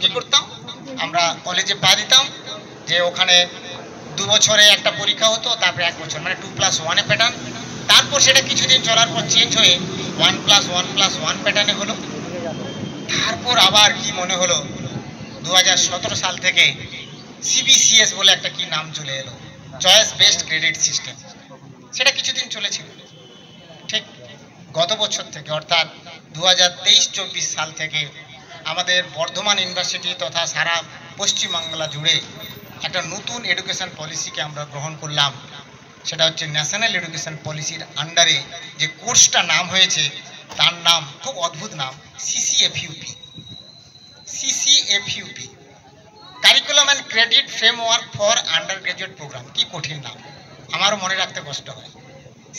কি করতাম, আমরা কলেজে পা দিতাম, যে ওখানে 2 বছরে একটা পরীক্ষা হতো, তারপরে 1 বছর, মানে 2+1 প্যাটার্ন। তারপর সেটা কিছুদিন চলার পর চেঞ্জ হয়ে 1+1+1 প্যাটার্নে হলো। তারপর আবার কি মনে হলো 2017 সাল থেকে সিবিসিএস বলে একটা কি নাম চলে এলো, চয়েস বেসড ক্রেডিট সিস্টেম। সেটা কিছুদিন চলেছিল। ঠিক গত বছর থেকে, অর্থাৎ 2023-24 সাল থেকে আমাদের বর্ধমান ইউনিভার্সিটি তথা সারা পশ্চিমবাংলা জুড়ে একটা নতুন এডুকেশন পলিসিকে আমরা গ্রহণ করলাম। সেটা হচ্ছে ন্যাশনাল এডুকেশন পলিসির আন্ডারে যে কোর্সটা নাম হয়েছে, তার নাম খুব অদ্ভুত নাম, CCFUP. CCFUP, curriculum and credit framework for undergraduate program. কি কঠিন নাম, আমারও মনে রাখতে কষ্ট হয়।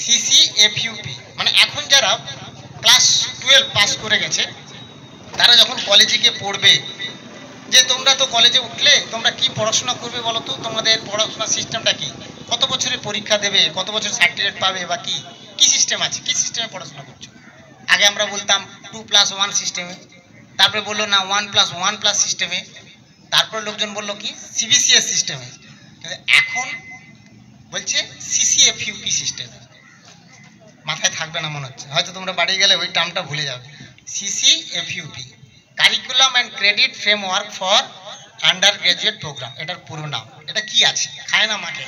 সিসিএফইউপি মানে এখন যারা ক্লাস 12 পাস করে গেছে, তারা যখন কলেজে গিয়ে পড়বে, যে তোমরা তো কলেজে উঠলে, তোমরা কি পড়াশোনা করবে বলো তো, তোমাদের পড়াশোনার সিস্টেমটা কি, কত বছরের পরীক্ষা দেবে, কত বছর সার্টিফিকেট পাবে, বা কি কি সিস্টেম আছে, কি সিস্টেমে পড়াশোনা করছো। আগে আমরা বলতাম 2+1 সিস্টেমে, তারপরে বললো না 1+1+ সিস্টেমে, তারপর লোকজন বললো কি সিবিসিএস সিস্টেমে, কিন্তু এখন বলছে সিসিএফইউপি সিস্টেমে। মাথায় থাকবে না মনে হচ্ছে, হয়তো তোমরা বাড়ি গেলে ওই টার্মটা ভুলে যাবে। CCFUP, curriculum and credit framework for undergraduate program, এটার পুরো নাম। এটা কি আছে, খায় না মাকে।